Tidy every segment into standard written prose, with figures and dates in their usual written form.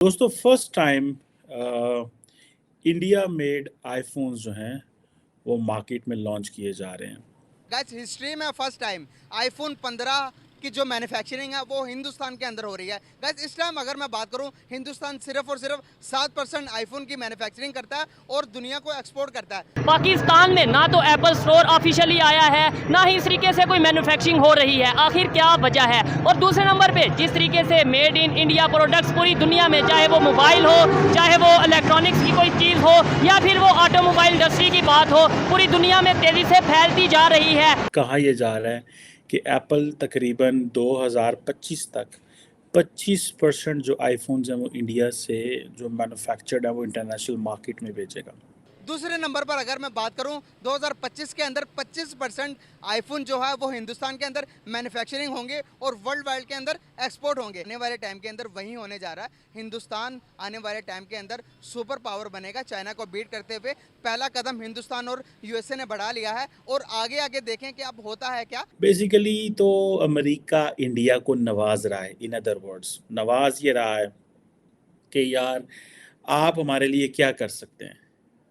दोस्तों first time India made iPhones जो हैं वो मार्केट में लॉन्च किए जा रहे हैं। गाइस हिस्ट्री में फर्स्ट टाइम आईफोन 15 की जो मैन्युफैक्चरिंग है वो हिंदुस्तान के अंदर हो रही है। गाइस इस टाइम अगर मैं बात करूं, हिंदुस्तान सिर्फ और सिर्फ 7% आईफोन की मैन्युफैक्चरिंग करता है और दुनिया को एक्सपोर्ट करता है। पाकिस्तान में ना तो एप्पल स्टोर ऑफिशियली आया है, ना ही इस तरीके से कोई मैन्युफैक्चरिंग हो रही है। आखिर क्या वजह है? और दूसरे नंबर पे जिस तरीके से मेड इन इंडिया प्रोडक्ट्स पूरी दुनिया में, चाहे वो मोबाइल हो, चाहे वो इलेक्ट्रॉनिक्स की कोई चीज़ हो, या फिर वो ऑटोमोबाइल इंडस्ट्री की बात हो, पूरी दुनिया में तेज़ी से फैलती जा रही है। कहा यह जा रहा है कि एप्पल तकरीबन 2025 तक 25% जो आईफोन्स हैं वो इंडिया से जो मैन्युफैक्चर्ड है वो इंटरनेशनल मार्केट में बेचेगा। दूसरे नंबर पर अगर मैं बात करूं, 2025 के अंदर 25% आईफोन जो है वो हिंदुस्तान के अंदर मैन्युफैक्चरिंग होंगे और वर्ल्ड वाइड के अंदर एक्सपोर्ट होंगे। आने वाले टाइम के अंदर वही होने जा रहा है। हिंदुस्तान आने वाले टाइम के अंदर सुपर पावर बनेगा। चाइना को बीट करते हुए पहला कदम हिंदुस्तान और यूएसए ने बढ़ा लिया है और आगे आगे देखें कि अब होता है क्या। बेसिकली तो अमेरिका इंडिया को नवाज रहा है। इन अदर वर्ड्स नवाज ये रहा है कि यार आप हमारे लिए क्या कर सकते हैं।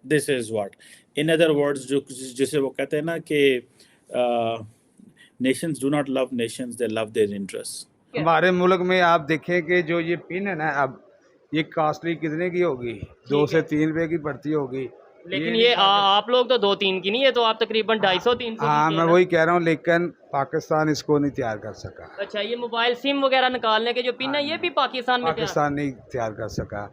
This is what in other words जो जिसे वो कहते हैं ना कि nations do not love nations, they love their interest. हमारे मुल्क में आप देखें कि जो ये पिन है ना, अब ये कॉस्टली कितने की होगी? 2 से 3 रुपए की पड़ती होगी। लेकिन ये आप लोग तो 2-3 की नहीं है, तो आप तकरीबन 250-300 हाँ, की मैं वही कह रहा हूँ, लेकिन पाकिस्तान इसको नहीं तैयार कर सका। अच्छा, ये मोबाइल सिम वगैरह निकालने के जो पिन है, ये भी पाकिस्तान में पाकिस्तान नहीं तैयार कर सका।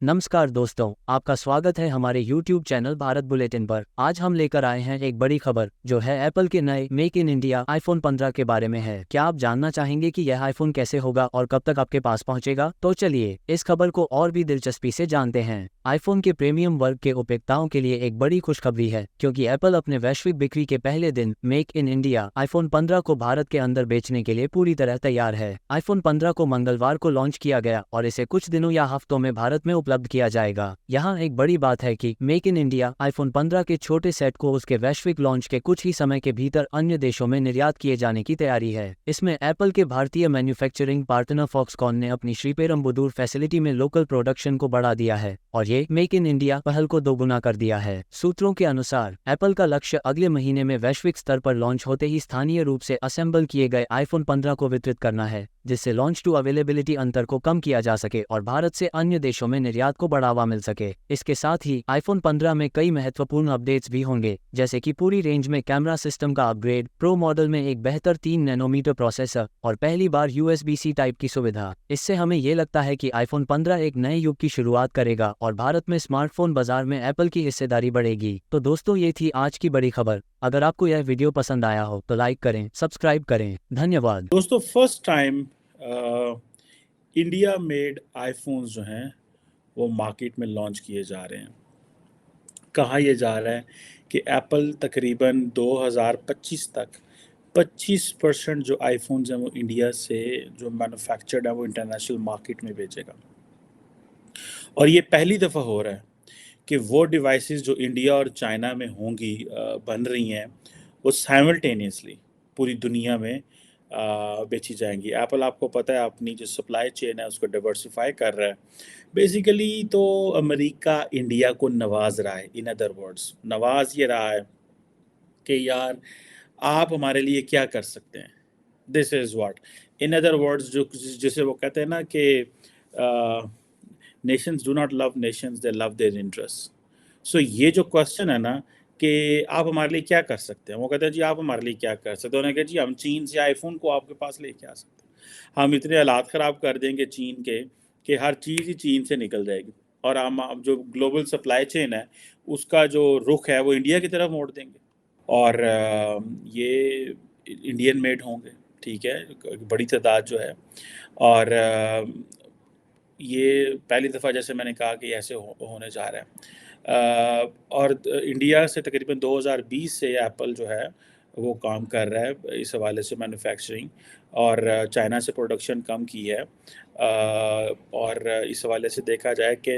नमस्कार दोस्तों, आपका स्वागत है हमारे YouTube चैनल भारत बुलेटिन पर। आज हम लेकर आए हैं एक बड़ी खबर जो है एप्पल के नए मेक इन इंडिया आईफोन 15 के बारे में है। क्या आप जानना चाहेंगे कि यह आईफोन कैसे होगा और कब तक आपके पास पहुंचेगा? तो चलिए इस खबर को और भी दिलचस्पी से जानते हैं। आईफोन के प्रीमियम वर्ग के उपभोक्ताओं के लिए एक बड़ी खुशखबरी है, क्योंकि एप्पल अपने वैश्विक बिक्री के पहले दिन मेक इन इंडिया आईफोन 15 को भारत के अंदर बेचने के लिए पूरी तरह तैयार है। आईफोन 15 को मंगलवार को लॉन्च किया गया और इसे कुछ दिनों या हफ्तों में भारत में उपलब्ध किया जाएगा। यहाँ एक बड़ी बात है कि मेक इन इंडिया आईफोन 15 के छोटे सेट को उसके वैश्विक लॉन्च के कुछ ही समय के भीतर अन्य देशों में निर्यात किए जाने की तैयारी है। इसमें एप्पल के भारतीय मैन्युफैक्चरिंग पार्टनर फॉक्सकॉन ने अपनी श्रीपेरुम्बदूर फैसिलिटी में लोकल प्रोडक्शन को बढ़ा दिया है और ये मेक इन इंडिया पहल को दोगुना कर दिया है। सूत्रों के अनुसार एप्पल का लक्ष्य अगले महीने में वैश्विक स्तर पर लॉन्च होते ही स्थानीय रूप से असेंबल किए गए आईफोन 15 को वितरित करना है, जिससे लॉन्च टू अवेलेबिलिटी अंतर को कम किया जा सके और भारत से अन्य देशों में निर्यात को बढ़ावा मिल सके। इसके साथ ही आईफोन 15 में कई महत्वपूर्ण अपडेट्स भी होंगे, जैसे कि पूरी रेंज में कैमरा सिस्टम का अपग्रेड, प्रो मॉडल में एक बेहतर 3 नैनोमीटर प्रोसेसर और पहली बार USB-C टाइप की सुविधा। इससे हमें ये लगता है कि आईफोन 15 एक नए युग की शुरुआत करेगा और भारत में स्मार्टफोन बाजार में एप्पल की हिस्सेदारी बढ़ेगी। तो दोस्तों, ये थी आज की बड़ी खबर। अगर आपको यह वीडियो पसंद आया हो तो लाइक करें, सब्सक्राइब करें। धन्यवाद। दोस्तों first time India made iPhones जो हैं वो मार्केट में लॉन्च किए जा रहे हैं। कहा यह जा रहा है कि एप्पल तकरीबन 2025 तक 25% जो आईफोन्स हैं वो इंडिया से जो मैन्युफैक्चर्ड है वो इंटरनेशनल मार्केट में बेचेगा। और ये पहली दफ़ा हो रहा है कि वो डिवाइसेस जो इंडिया और चाइना में होंगी बन रही हैं वो साइमल्टेनियसली पूरी दुनिया में बेची जाएंगी। एप्पल आपको पता है अपनी जो सप्लाई चेन है उसको डाइवर्सिफाई कर रहा है। बेसिकली तो अमेरिका इंडिया को नवाज रहा है। इन अदर वर्ड्स नवाज ये रहा है कि यार आप हमारे लिए क्या कर सकते हैं। This is what in other words जो जिसे वो कहते हैं ना कि nations do not love nations, they love their interest. So ये जो क्वेश्चन है ना कि आप हमारे लिए क्या कर सकते हैं, वो कहते हैं जी आप हमारे लिए क्या कर सकते हैं। उन्होंने कहा जी हम चीन से आईफोन को आपके पास लेके आ सकते हैं। हम इतने हालात ख़राब कर देंगे चीन के कि हर चीज़ ही चीन से निकल जाएगी और हम अब जो ग्लोबल सप्लाई चेन है उसका जो रुख है वो इंडिया की तरफ मोड़ देंगे और ये इंडियन मेड होंगे। ठीक है, बड़ी तादाद जो है और ये पहली दफ़ा जैसे मैंने कहा कि ऐसे होने जा रहा है। और इंडिया से तकरीबन 2020 से एप्पल जो है वो काम कर रहा है इस हवाले से मैन्युफैक्चरिंग और चाइना से प्रोडक्शन कम की है। और इस हवाले से देखा जाए कि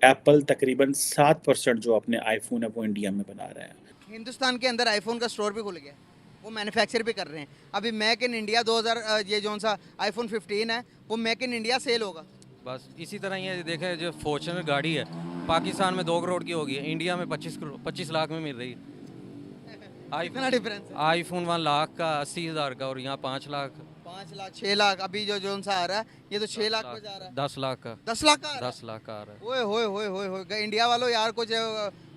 एप्पल तकरीबन 7% जो अपने आईफोन है वो इंडिया में बना रहा है। हिंदुस्तान के अंदर आईफोन का स्टोर भी खुल गया। वो मैन्युफैक्चर भी कर रहे हैं। अभी मेक इन इंडिया 2000 ये जो सा आईफोन 15 है वो मेक इन इंडिया सेल होगा। बस इसी तरह ये देखें, जो फॉर्च्यूनर गाड़ी है पाकिस्तान में 2 करोड़ की होगी, इंडिया में 25 लाख में मिल रही है। कितना डिफरेंस है? आईफोन 1 लाख का 80,000 का, और यहाँ 5 लाख 5 लाख 6 लाख अभी जो सा आ रहा है ये तो 6 लाख पे जा रहा है। 10 लाख का 10 लाख का आ रहा है? 10 लाख का आ रहा है। ओए होए होए होए होए, इंडिया वालों यार कुछ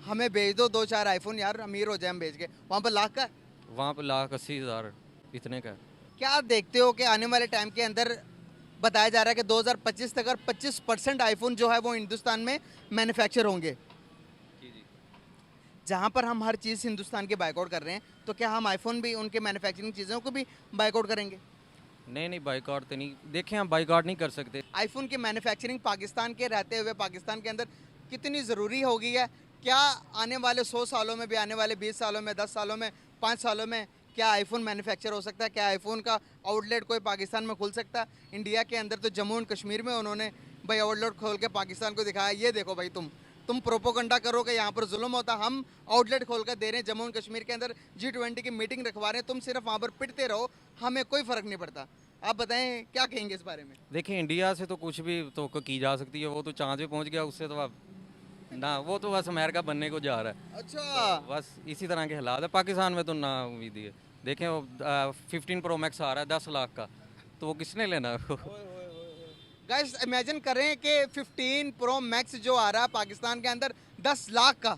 हमें भेज दो 2-4 आईफोन यार, अमीर हो जाए हम भेज के। वहाँ पर लाख का है? वहाँ पे 1,80,000 इतने का है। क्या देखते हो कि आने वाले टाइम के अंदर बताया जा रहा है कि 2025 तक अगर 25% आईफोन जो है वो हिंदुस्तान में मैन्युफैक्चर होंगे। जहाँ पर हम हर चीज़ हिंदुस्तान के बाइकआउट कर रहे हैं, तो क्या हम आईफोन भी उनके मैन्युफैक्चरिंग चीज़ों को भी बाइकआउट करेंगे? नहीं बाइकआउट तो नहीं, देखें हम बाइकआउट नहीं कर सकते। आईफोन की मैन्युफैक्चरिंग पाकिस्तान के रहते हुए पाकिस्तान के अंदर कितनी ज़रूरी हो गई है? क्या आने वाले 100 सालों में भी, आने वाले 20 सालों में, 10 सालों में, 5 सालों में क्या आईफोन मैन्युफैक्चर हो सकता है? क्या आईफोन का आउटलेट कोई पाकिस्तान में खुल सकता है? इंडिया के अंदर तो जम्मू एंड कश्मीर में उन्होंने भाई आउटलेट खोल के पाकिस्तान को दिखाया, ये देखो भाई तुम प्रोपोगंडा करो कि यहाँ पर जुल्म होता, हम आउटलेट खोल कर दे रहे हैं जम्मू एंड कश्मीर के अंदर, G20 की मीटिंग रखवा रहे हैं, तुम सिर्फ वहाँ पर पिटते रहो, हमें कोई फ़र्क नहीं पड़ता। आप बताएं क्या कहेंगे इस बारे में? देखिए इंडिया से तो कुछ भी तो की जा सकती है, वो तो चांद पे पहुंच गया, उससे तो अब ना, वो तो बस अमेरिका बनने को जा रहा है। अच्छा, बस इसी तरह के हालात है पाकिस्तान में, तो ना उम्मीद है। देखें वो 15 प्रो मैक्स आ रहा है 10 लाख का, तो वो किसने लेना है? गाइस इमेजिन करें कि 15 प्रो मैक्स जो आ रहा है पाकिस्तान के अंदर 10 लाख का,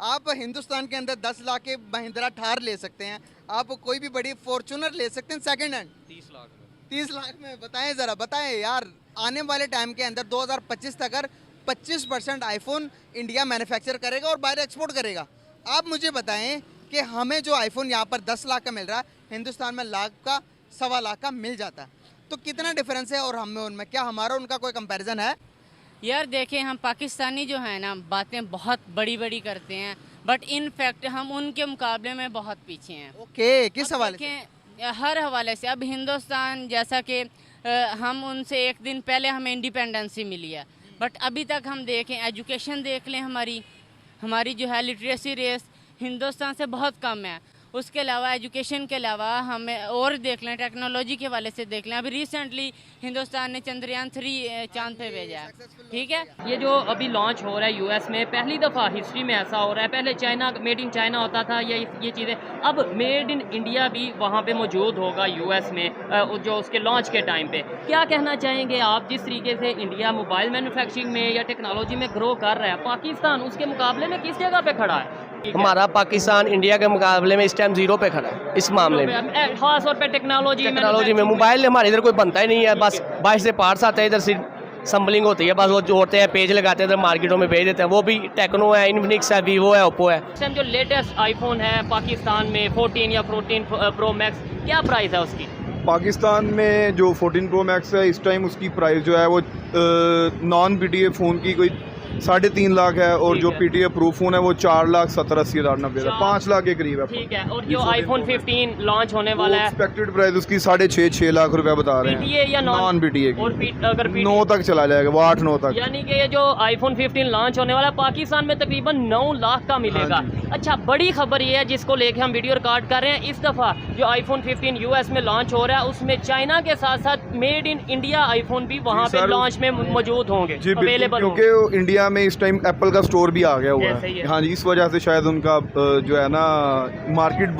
आप हिंदुस्तान के अंदर 10 लाख के महिंद्रा थार ले सकते हैं, आप कोई भी बड़ी फॉर्च्यूनर ले सकते हैं सेकंड हैंड 30 लाख में। 30 लाख में। बताएं ज़रा, बताएं यार, आने वाले टाइम के अंदर 2025 तक अगर 25% आईफोन इंडिया मैन्युफैक्चर करेगा और बाहर एक्सपोर्ट करेगा। आप मुझे बताएं कि हमें जो आईफोन यहाँ पर 10 लाख का मिल रहा है, हिंदुस्तान में लाख का, 1.25 लाख का मिल जाता है, तो कितना डिफरेंस है? और हमें उनमें क्या हमारा उनका कोई कंपैरिजन है? यार देखें, हम पाकिस्तानी जो है ना बातें बहुत बड़ी बड़ी करते हैं, बट इन फैक्ट हम उनके मुकाबले में बहुत पीछे हैं। ओके, किस अब हवाले से? देखें, हर हवाले से। अब हिंदुस्तान जैसा कि हम उनसे एक दिन पहले हमें इंडिपेंडेंसी मिली है, बट अभी तक हम देखें, एजुकेशन देख लें, हमारी जो है लिटरेसी रेट हिंदुस्तान से बहुत कम है। उसके अलावा एजुकेशन के अलावा हमें और देख लें, टेक्नोलॉजी के हवाले से देख लें, अभी रिसेंटली हिंदुस्तान ने चंद्रयान 3 चांद पे भेजा है, ठीक है। ये जो अभी लॉन्च हो रहा है यूएस में, पहली दफ़ा हिस्ट्री में ऐसा हो रहा है। पहले चाइना, मेड इन चाइना होता था ये चीज़ें, अब मेड इन इंडिया भी वहाँ पे मौजूद होगा यूएस में, जो उसके लॉन्च के टाइम पे। क्या कहना चाहेंगे आप, जिस तरीके से इंडिया मोबाइल मैन्युफैक्चरिंग में या टेक्नोलॉजी में ग्रो कर रहा है, पाकिस्तान उसके मुकाबले में किस जगह पे खड़ा है? हमारा पाकिस्तान इंडिया के मुकाबले में इस टाइम 0 पे खड़ा है इस मामले में, खास तौर पे टेक्नोलॉजी में। मोबाइल हमारे इधर कोई बनता ही नहीं है, बस बाहर से पार्ट्स आते हैं, इधर से संबलिंग होती है, बस वो जोड़ते हैं, पेज लगाते हैं, इधर मार्केटों में भेज देते हैं। वो भी टेक्नो है, इन्फिनिक्स है, वीवो है, ओप्पो है। इस टाइम जो लेटेस्ट आईफोन है पाकिस्तान में 14 या 14 प्रो मैक्स, क्या प्राइस है उसकी? पाकिस्तान में जो 14 प्रो मैक्स है इस टाइम उसकी प्राइस जो है वो नॉन PTA फ़ोन की कोई 3.5 लाख है, और जो PTA प्रूफ फ़ोन है वो 4,70,80,90 5 लाख के करीब है। ठीक है। और जो आईफोन 15 लॉन्च होने वाला है, एक्सपेक्टेड प्राइस उसकी 6.5 लाख रुपए बता रहे हैं, PTA या नॉन PTA और अगर 9 तक चला जाएगा, वो 8-9 तक। यानी कि ये जो आईफोन 15 लॉन्च होने वाला है पाकिस्तान में तकरीबन 9 लाख का मिलेगा। अच्छा, बड़ी खबर ये है जिसको लेके हम वीडियो रिकॉर्ड कर रहे हैं, इस दफ़ा जो आईफोन 15 यूएस में लॉन्च हो रहा है उसमें चाइना के साथ साथ मेड इन इंडिया आईफोन भी वहाँ पे लॉन्च में मौजूद होंगे, अवेलेबल होंगे। क्योंकि इंडिया में इस टाइम एप्पल का स्टोर भी आ गया हुआ है। हाँ जी, इस वजह से शायद उनका जो है ना मार्केट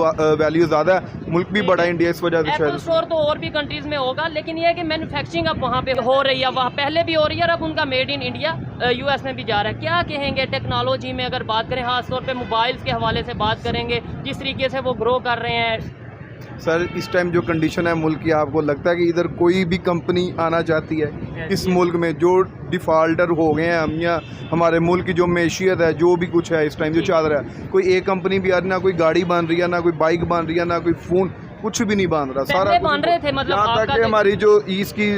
वैल्यू ज़्यादा है, मुल्क भी बड़ा इंडिया, इस वजह से एप्पल स्टोर तो और भी कंट्रीज में होगा, लेकिन ये है कि मैन्युफैक्चरिंग अब वहाँ पे हो रही है, वहाँ पहले भी हो रही है और अब उनका मेड इन इंडिया यूएस में भी जा रहा है। क्या कहेंगे टेक्नोलॉजी में अगर बात करें, खासतौर पे मोबाइल्स के हवाले से बात करेंगे, जिस तरीके से वो ग्रो कर रहे हैं? सर इस टाइम जो कंडीशन है मुल्क की, आपको लगता है कि इधर कोई भी कंपनी आना चाहती है इस मुल्क में? जो डिफ़ाल्टर हो गए हैं हम, या हमारे मुल्क की जो मैशियत है, जो भी कुछ है इस टाइम जो चल रहा है, कोई एक कंपनी भी आ रही, ना कोई गाड़ी बन रही है, ना कोई बाइक बन रही है, ना कोई फ़ोन, कुछ भी नहीं बन रहा। सारा बन रहे थे, मतलब यहाँ तक कि हमारी जो इसकी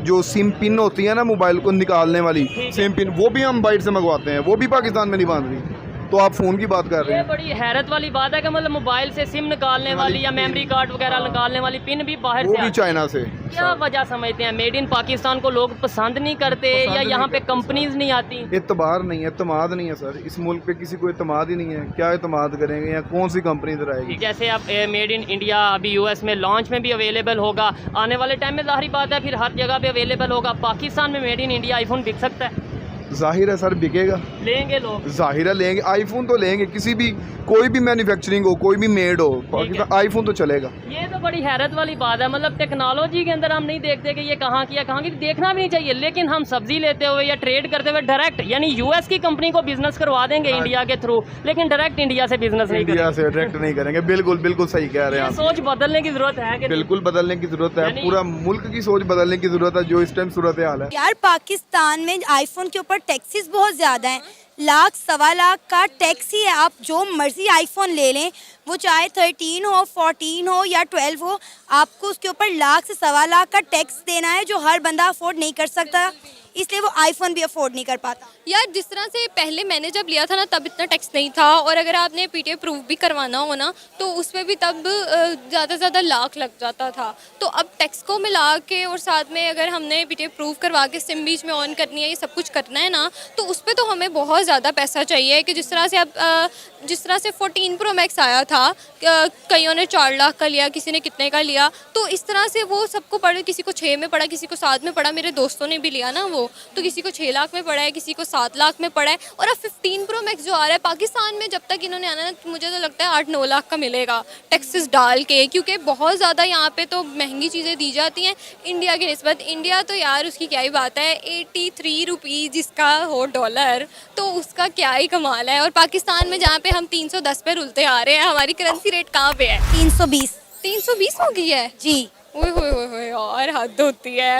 जो सिम पिन होती है ना मोबाइल को निकालने वाली सिम पिन, वो भी हम बाइट से मंगवाते हैं, वो भी पाकिस्तान में नहीं बन रही। तो आप फ़ोन की बात कर रहे ये हैं। बड़ी हैरत वाली बात है कि मतलब मोबाइल से सिम निकालने वाली या मेमोरी कार्ड वगैरह निकालने वाली पिन भी बाहर वो से भी आती है। चाइना से। क्या वजह समझते हैं मेड इन पाकिस्तान को लोग पसंद नहीं करते पसंद या नहीं यहाँ पे करते कंपनीज नहीं आती? एतबार नहीं है, एतमाद नहीं है सर, इस मुल्क पे किसी को एतमाद ही नहीं है। क्या एतमाद करेंगे, या कौन सी कंपनी इधर आएगी? जैसे अब मेड इन इंडिया अभी यूएस में लॉन्च में भी अवेलेबल होगा, आने वाले टाइम में ज़ाहिर बात है फिर हर जगह पे अवेलेबल होगा। पाकिस्तान में मेड इन इंडिया आईफोन बिक सकता है? जाहिर है सर, बिकेगा, लेंगे लोग? जाहिर है लेंगे, आईफोन तो लेंगे। किसी भी कोई भी मैन्युफैक्चरिंग हो, कोई भी मेड हो, पाकिस्तान आईफोन तो चलेगा। ये तो बड़ी हैरत वाली बात है, मतलब टेक्नोलॉजी के अंदर हम नहीं देखते कि ये कहाँ की है कहाँ की, देखना भी नहीं चाहिए। लेकिन हम सब्जी लेते हुए या ट्रेड करते हुए डायरेक्ट यानी यूएस की कंपनी को बिजनेस करवा देंगे इंडिया के थ्रू, लेकिन डायरेक्ट इंडिया से बिजनेस नहीं इंडिया करेंगे। से डायरेक्ट नहीं करेंगे। बिल्कुल बिल्कुल सही कह रहे हैं ये आप। सोच बदलने की जरूरत है कि बिल्कुल बदलने की जरूरत है, यानी- पूरा मुल्क की सोच बदलने की जरूरत है, जो इस टाइम सूरत हाल है। यार पाकिस्तान में आईफोन के ऊपर टैक्सेस बहुत ज़्यादा हैं, लाख सवा लाख का टैक्स ही है। आप जो मर्जी आईफोन ले लें, वो चाहे 13 हो, 14 हो या 12 हो, आपको उसके ऊपर लाख से सवा लाख का टैक्स देना है, जो हर बंदा अफोर्ड नहीं कर सकता, इसलिए वो आईफोन भी अफोर्ड नहीं कर पाता। यार जिस तरह से पहले मैंने जब लिया था ना, तब इतना टैक्स नहीं था, और अगर आपने पीटीए प्रूफ भी करवाना हो ना, तो उसमें भी तब ज़्यादा से ज़्यादा लाख लग जाता था। तो अब टैक्स को मिला के और साथ में अगर हमने पीटीए प्रूफ करवा के सिम बीच में ऑन करनी है, ये सब कुछ करना है ना, तो उस पर तो हमें बहुत ज़्यादा पैसा चाहिए। कि जिस तरह से अब जिस तरह से 14 प्रो मैक्स आया था, कईयों ने 4 लाख का लिया, किसी ने कितने का लिया, तो इस तरह से वो सबको पड़े, किसी को 6 में पड़ा, किसी को 7 में पड़ा। मेरे दोस्तों ने भी लिया ना वो, तो किसी को 6 लाख में पड़ा है, किसी को 7 लाख में पड़ा है। और अब 15 प्रो मैक्स जो आ रहा है पाकिस्तान में, जब तक इन्होंने आना है, मुझे तो लगता है 8-9 लाख का मिलेगा टैक्सेस डाल के, क्योंकि बहुत ज़्यादा यहाँ पे तो महंगी चीज़ें दी जाती हैं इंडिया की निस्बत। इंडिया तो यार उसकी क्या ही बात है, 83 रुपीज़ जिसका हो डॉलर, तो उसका क्या ही कमाल है। और पाकिस्तान में जहाँ पे हम 310 पे रुलते आ रहे हैं, हमारी करेंसी रेट कहाँ पे है? 320 320 हो गई है जी। ओए होए होए होए यार, हद होती है।